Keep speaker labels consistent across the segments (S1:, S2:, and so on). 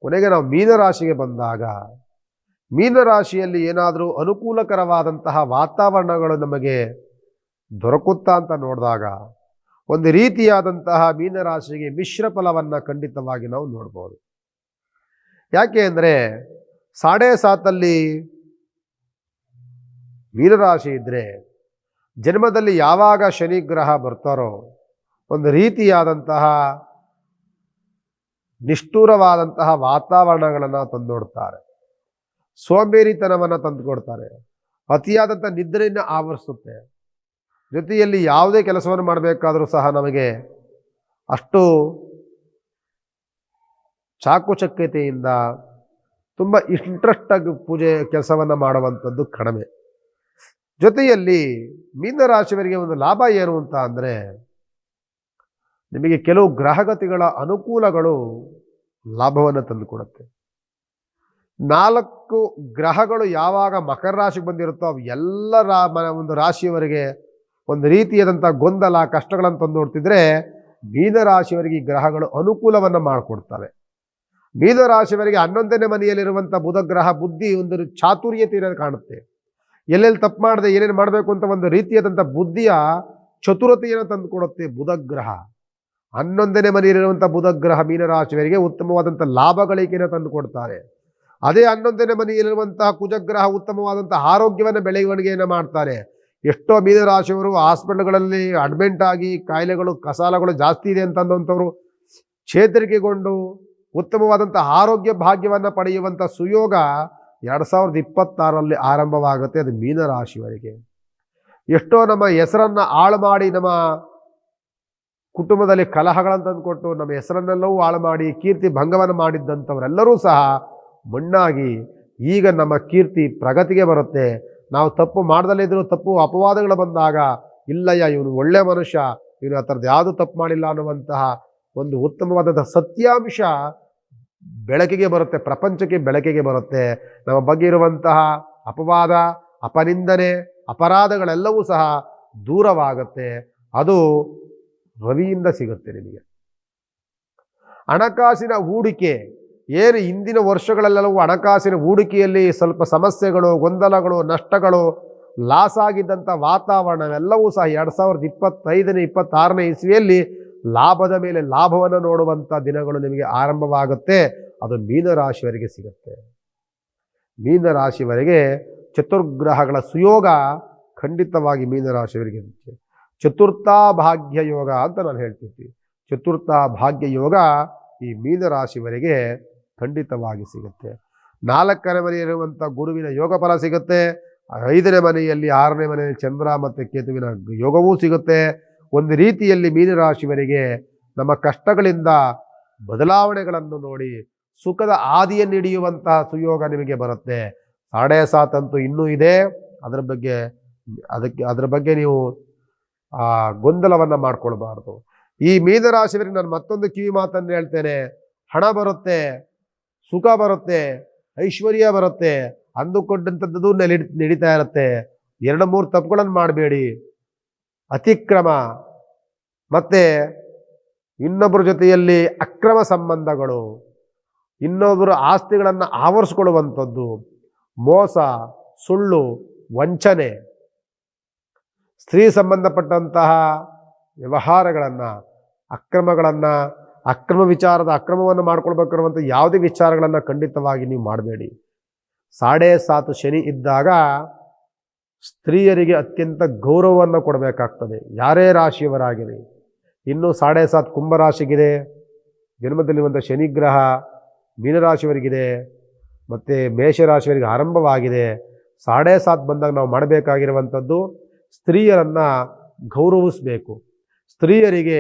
S1: ಕೊನೆಗೆ ನಾವು ಮೀನರಾಶಿಗೆ ಬಂದಾಗ ಮೀನರಾಶಿಯಲ್ಲಿ ಏನಾದರೂ ಅನುಕೂಲಕರವಾದಂತಹ ವಾತಾವರಣಗಳು ನಮಗೆ ದೊರಕುತ್ತಾ ಅಂತ ನೋಡಿದಾಗ ಒಂದು ರೀತಿಯಾದಂತಹ ಮೀನರಾಶಿಗೆ ಮಿಶ್ರ ಫಲವನ್ನು ಖಂಡಿತವಾಗಿ ನಾವು ನೋಡ್ಬೋದು. ಯಾಕೆ ಅಂದರೆ 7.5 ಮೀನರಾಶಿ ಇದ್ದರೆ ಜನ್ಮದಲ್ಲಿ ಯಾವಾಗ ಶನಿ ಗ್ರಹ ಬರ್ತಾರೋ ಒಂದು ರೀತಿಯಾದಂತಹ ನಿಷ್ಠುರವಾದಂತಹ ವಾತಾವರಣಗಳನ್ನು ತಂದುಕೊಡ್ತಾರೆ, ಸೋಂಬೇರಿತನವನ್ನು ತಂದುಕೊಡ್ತಾರೆ, ಅತಿಯಾದಂಥ ನಿದ್ರೆಯನ್ನು ಆವರಿಸುತ್ತೆ. ಜೊತೆಯಲ್ಲಿ ಯಾವುದೇ ಕೆಲಸವನ್ನು ಮಾಡಬೇಕಾದರೂ ಸಹ ನಮಗೆ ಅಷ್ಟು ಚಾಕುಚಕ್ಯತೆಯಿಂದ ತುಂಬ ಇಂಟ್ರೆಸ್ಟಾಗಿ ಕೆಲಸವನ್ನು ಮಾಡುವಂಥದ್ದು ಕಡಿಮೆ. ಜೊತೆಯಲ್ಲಿ ಮೀನರಾಶಿಯವರಿಗೆ ಒಂದು ಲಾಭ ಏನು ಅಂತ ಅಂದರೆ ನಿಮಗೆ ಕೆಲವು ಗ್ರಹಗತಿಗಳ ಅನುಕೂಲಗಳು ಲಾಭವನ್ನು ತಂದುಕೊಡುತ್ತೆ. 4 ಗ್ರಹಗಳು ಯಾವಾಗ ಮಕರ ರಾಶಿಗೆ ಬಂದಿರುತ್ತೋ ಅವು ಎಲ್ಲ ಒಂದು ರಾಶಿಯವರಿಗೆ ಒಂದು ರೀತಿಯಾದಂಥ ಗೊಂದಲ ಕಷ್ಟಗಳನ್ನು ತಂದು ನೋಡ್ತಿದ್ರೆ ಮೀನರಾಶಿಯವರಿಗೆ ಈ ಗ್ರಹಗಳು ಅನುಕೂಲವನ್ನು ಮಾಡಿಕೊಡ್ತವೆ. ಮೀನರಾಶಿಯವರಿಗೆ 11ನೇ ಮನೆಯಲ್ಲಿರುವಂಥ ಬುಧ ಗ್ರಹ ಬುದ್ಧಿ ಒಂದು ಚಾತುರ್ಯತೆ ಇರೋದು ಕಾಣುತ್ತೆ. ಎಲ್ಲೆಲ್ಲಿ ತಪ್ಪು ಮಾಡದೆ ಏನೇನು ಮಾಡಬೇಕು ಅಂತ ಒಂದು ರೀತಿಯಾದಂಥ ಬುದ್ಧಿಯ ಚತುರತೆಯನ್ನು ತಂದುಕೊಡುತ್ತೆ ಬುಧ ಗ್ರಹ. 11ನೇ ಮನೆಯಲ್ಲಿರುವಂಥ ಬುಧ ಗ್ರಹ ಮೀನರಾಶಿಯವರಿಗೆ ಉತ್ತಮವಾದಂಥ ಲಾಭಗಳಿಕೆಯನ್ನು ತಂದುಕೊಡ್ತಾರೆ. ಅದೇ 11ನೇ ಮನೆಯಲ್ಲಿರುವಂತಹ ಕುಜಗ್ರಹ ಉತ್ತಮವಾದಂಥ ಆರೋಗ್ಯವನ್ನು ಬೆಳವಣಿಗೆಯನ್ನು ಮಾಡ್ತಾರೆ. ಎಷ್ಟೋ ಮೀನರಾಶಿಯವರು ಹಾಸ್ಪಿಟಲ್ಗಳಲ್ಲಿ ಅಡ್ಮಿಂಟ್ ಆಗಿ ಕಾಯಿಲೆಗಳು ಕಸಾಲಗಳು ಜಾಸ್ತಿ ಇದೆ ಅಂತಂದಂಥವ್ರು ಚೇತರಿಕೆಗೊಂಡು ಉತ್ತಮವಾದಂಥ ಆರೋಗ್ಯ ಭಾಗ್ಯವನ್ನು ಪಡೆಯುವಂಥ ಸುಯೋಗ 2026ರಲ್ಲಿ ಆರಂಭವಾಗುತ್ತೆ. ಅದು ಮೀನರಾಶಿಯವರಿಗೆ. ಎಷ್ಟೋ ನಮ್ಮ ಹೆಸರನ್ನು ಹಾಳು ಮಾಡಿ ನಮ್ಮ ಕುಟುಂಬದಲ್ಲಿ ಕಲಹಗಳನ್ನು ತಂದುಕೊಟ್ಟು ನಮ್ಮ ಹೆಸರನ್ನೆಲ್ಲವೂ ಹಾಳು ಮಾಡಿ ಕೀರ್ತಿ ಭಂಗವನ್ನು ಮಾಡಿದ್ದಂಥವರೆಲ್ಲರೂ ಸಹ ಮಣ್ಣಾಗಿ ಈಗ ನಮ್ಮ ಕೀರ್ತಿ ಪ್ರಗತಿಗೆ ಬರುತ್ತೆ. ನಾವು ತಪ್ಪು ಮಾಡ್ದಲ್ಲಿದ್ದರೂ ತಪ್ಪು ಅಪವಾದಗಳು ಬಂದಾಗ ಇಲ್ಲಯ್ಯ ಇವನು ಒಳ್ಳೆ ಮನುಷ್ಯ, ಇವನು ಆ ಥರದ್ದು ಯಾವುದು ತಪ್ಪು ಮಾಡಿಲ್ಲ ಅನ್ನುವಂತಹ ಒಂದು ಉತ್ತಮವಾದಂಥ ಸತ್ಯಾಂಶ ಬೆಳಕಿಗೆ ಬರುತ್ತೆ, ಪ್ರಪಂಚಕ್ಕೆ ಬೆಳಕಿಗೆ ಬರುತ್ತೆ. ನಮ್ಮ ಬಗ್ಗೆ ಇರುವಂತಹ ಅಪವಾದ ಅಪನಿಂದನೆ ಅಪರಾಧಗಳೆಲ್ಲವೂ ಸಹ ದೂರವಾಗುತ್ತೆ. ಅದು ರವಿಯಿಂದ ಸಿಗುತ್ತೆ. ನಿಮಗೆ ಹಣಕಾಸಿನ ಹೂಡಿಕೆ ಏನು ಹಿಂದಿನ ವರ್ಷಗಳಲ್ಲೆಲ್ಲವೂ ಹಣಕಾಸಿನ ಹೂಡಿಕೆಯಲ್ಲಿ ಸ್ವಲ್ಪ ಸಮಸ್ಯೆಗಳು ಗೊಂದಲಗಳು ನಷ್ಟಗಳು ಲಾಸ್ ಆಗಿದ್ದಂಥ ವಾತಾವರಣವೆಲ್ಲವೂ ಸಹ 2025-26ನೇ ಇಸ್ವಿಯಲ್ಲಿ ಲಾಭದ ಮೇಲೆ ಲಾಭವನ್ನು ನೋಡುವಂಥ ದಿನಗಳು ನಿಮಗೆ ಆರಂಭವಾಗುತ್ತೆ. ಅದು ಮೀನರಾಶಿಯವರಿಗೆ ಸಿಗುತ್ತೆ. ಮೀನರಾಶಿಯವರಿಗೆ ಚತುರ್ಗ್ರಹಗಳ ಸುಯೋಗ ಖಂಡಿತವಾಗಿ ಮೀನರಾಶಿಯವರಿಗೆ ಚತುರ್ಥ ಭಾಗ್ಯ ಯೋಗ ಅಂತ ನಾನು ಹೇಳ್ತಿರ್ತೀನಿ. ಚತುರ್ಥ ಭಾಗ್ಯ ಯೋಗ ಈ ಮೀನರಾಶಿಯವರಿಗೆ ಖಂಡಿತವಾಗಿ ಸಿಗುತ್ತೆ. 4ನೇ ಮನೆಯಲ್ಲಿರುವಂಥ ಗುರುವಿನ ಯೋಗ ಫಲ ಸಿಗುತ್ತೆ. 5ನೇ ಮನೆಯಲ್ಲಿ 6ನೇ ಮನೆಯಲ್ಲಿ ಚಂದ್ರ ಮತ್ತು ಕೇತುವಿನ ಯೋಗವೂ ಸಿಗುತ್ತೆ. ಒಂದು ರೀತಿಯಲ್ಲಿ ಮೀನರಾಶಿಯವರಿಗೆ ನಮ್ಮ ಕಷ್ಟಗಳಿಂದ ಬದಲಾವಣೆಗಳನ್ನು ನೋಡಿ ಸುಖದ ಹಾದಿಯನ್ನು ಹಿಡಿಯುವಂತಹ ಸುಯೋಗ ನಿಮಗೆ ಬರುತ್ತೆ. 7.5 ಅಂತೂ ಇನ್ನೂ ಇದೆ. ಅದರ ಬಗ್ಗೆ ನೀವು ಗೊಂದಲವನ್ನು ಮಾಡ್ಕೊಳ್ಬಾರ್ದು. ಈ ಮೀನರಾಶಿಯವರಿಗೆ ನಾನು ಮತ್ತೊಂದು ಕಿವಿ ಮಾತನ್ನು ಹೇಳ್ತೇನೆ. ಹಣ ಬರುತ್ತೆ, ಸುಖ ಬರುತ್ತೆ, ಐಶ್ವರ್ಯ ಬರುತ್ತೆ, ಅಂದುಕೊಂಡಂಥದ್ದು ನಡೀತಾ ಇರುತ್ತೆ. 2-3 ತಪ್ಪುಗಳನ್ನು ಮಾಡಬೇಡಿ. ಅತಿಕ್ರಮ ಮತ್ತು ಇನ್ನೊಬ್ಬರ ಜೊತೆಯಲ್ಲಿ ಅಕ್ರಮ ಸಂಬಂಧಗಳು, ಇನ್ನೊಬ್ಬರ ಆಸ್ತಿಗಳನ್ನು ಆವರಿಸ್ಕೊಳ್ಳುವಂಥದ್ದು, ಮೋಸ ಸುಳ್ಳು ವಂಚನೆ, ಸ್ತ್ರೀ ಸಂಬಂಧಪಟ್ಟಂತಹ ವ್ಯವಹಾರಗಳನ್ನು ಅಕ್ರಮಗಳನ್ನು ಅಕ್ರಮ ವಿಚಾರದ ಅಕ್ರಮವನ್ನು ಮಾಡ್ಕೊಳ್ಬೇಕಿರುವಂಥ ಯಾವುದೇ ವಿಚಾರಗಳನ್ನು ಖಂಡಿತವಾಗಿ ನೀವು ಮಾಡಬೇಡಿ. 7.5 ಶನಿ ಇದ್ದಾಗ ಸ್ತ್ರೀಯರಿಗೆ ಅತ್ಯಂತ ಗೌರವವನ್ನು ಕೊಡಬೇಕಾಗ್ತದೆ, ಯಾರೇ ರಾಶಿಯವರಾಗಿರಿ. ಇನ್ನು 7.5 ಕುಂಭರಾಶಿಗಿದೆ, ಜನ್ಮದಲ್ಲಿರುವಂಥ ಶನಿಗ್ರಹ ಮೀನರಾಶಿಯವರಿಗಿದೆ ಮತ್ತು ಮೇಷರಾಶಿಯವರಿಗೆ ಆರಂಭವಾಗಿದೆ. 7.5 ಬಂದಾಗ ನಾವು ಮಾಡಬೇಕಾಗಿರುವಂಥದ್ದು ಸ್ತ್ರೀಯರನ್ನು ಗೌರವಿಸಬೇಕು. ಸ್ತ್ರೀಯರಿಗೆ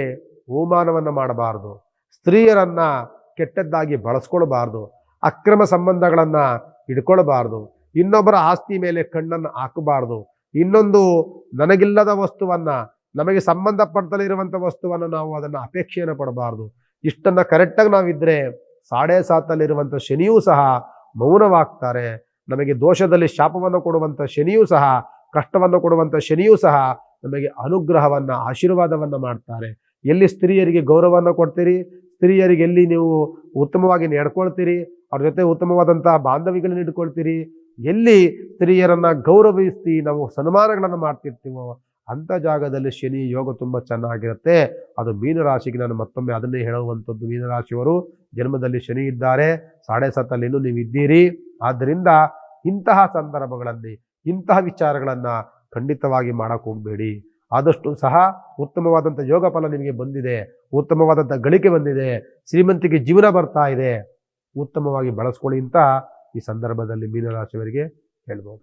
S1: ಅವಮಾನವನ್ನು ಮಾಡಬಾರ್ದು, ಸ್ತ್ರೀಯರನ್ನು ಕೆಟ್ಟದ್ದಾಗಿ ಬಳಸ್ಕೊಳ್ಬಾರ್ದು, ಅಕ್ರಮ ಸಂಬಂಧಗಳನ್ನು ಇಟ್ಕೊಳ್ಬಾರ್ದು, ಇನ್ನೊಬ್ಬರ ಆಸ್ತಿ ಮೇಲೆ ಕಣ್ಣನ್ನು ಹಾಕಬಾರ್ದು, ಇನ್ನೊಂದು ನನಗಿಲ್ಲದ ವಸ್ತುವನ್ನು ನಮಗೆ ಸಂಬಂಧಪಟ್ಟಲಿರುವಂಥ ವಸ್ತುವನ್ನು ನಾವು ಅದನ್ನು ಅಪೇಕ್ಷೆಯನ್ನು ಪಡಬಾರ್ದು. ಇಷ್ಟನ್ನು ಕರೆಕ್ಟಾಗಿ ನಾವಿದ್ದರೆ 7.5 ಶನಿಯೂ ಸಹ ಮೌನವಾಗ್ತಾರೆ. ನಮಗೆ ದೋಷದಲ್ಲಿ ಶಾಪವನ್ನು ಕೊಡುವಂಥ ಶನಿಯೂ ಸಹ ಕಷ್ಟವನ್ನು ಕೊಡುವಂಥ ಶನಿಯೂ ಸಹ ನಮಗೆ ಅನುಗ್ರಹವನ್ನು ಆಶೀರ್ವಾದವನ್ನು ಮಾಡ್ತಾರೆ. ಎಲ್ಲಿ ಸ್ತ್ರೀಯರಿಗೆ ಗೌರವವನ್ನು ಕೊಡ್ತೀರಿ, ಸ್ತ್ರೀಯರಿಗೆ ಎಲ್ಲಿ ನೀವು ಉತ್ತಮವಾಗಿ ನಡ್ಕೊಳ್ತೀರಿ, ಅವ್ರ ಜೊತೆ ಉತ್ತಮವಾದಂತಹ ಬಾಂಧವ್ಯಗಳನ್ನ ಇಟ್ಕೊಳ್ತೀರಿ, ಎಲ್ಲಿ ಸ್ತ್ರೀಯರನ್ನ ಗೌರವಿಸ್ತಿ ನಾವು ಸನ್ಮಾನಗಳನ್ನು ಮಾಡ್ತಿರ್ತೀವೋ ಅಂಥ ಜಾಗದಲ್ಲಿ ಶನಿ ಯೋಗ ತುಂಬ ಚೆನ್ನಾಗಿರುತ್ತೆ. ಅದು ಮೀನರಾಶಿಗೆ ನಾನು ಮತ್ತೊಮ್ಮೆ ಅದನ್ನೇ ಹೇಳುವಂಥದ್ದು. ಮೀನರಾಶಿಯವರು ಜನ್ಮದಲ್ಲಿ ಶನಿ ಇದ್ದಾರೆ, 7.5 ಇನ್ನೂ ನೀವು ಇದ್ದೀರಿ. ಆದ್ದರಿಂದ ಇಂತಹ ಸಂದರ್ಭಗಳಲ್ಲಿ ಇಂತಹ ವಿಚಾರಗಳನ್ನು ಖಂಡಿತವಾಗಿ ಮಾಡಕ್ಕೆ ಹೋಗಬೇಡಿ. ಆದಷ್ಟು ಸಹ ಉತ್ತಮವಾದಂಥ ಯೋಗ ಫಲ ನಿಮಗೆ ಬಂದಿದೆ, ಉತ್ತಮವಾದಂಥ ಗಳಿಕೆ ಬಂದಿದೆ, ಶ್ರೀಮಂತಿಕೆ ಜೀವನ ಬರ್ತಾ ಇದೆ, ಉತ್ತಮವಾಗಿ ಬಳಸ್ಕೊಳ್ಳಿ ಅಂತ ಈ ಸಂದರ್ಭದಲ್ಲಿ ಮೀನರಾಶಿಯವರಿಗೆ ಹೇಳ್ಬೋದು.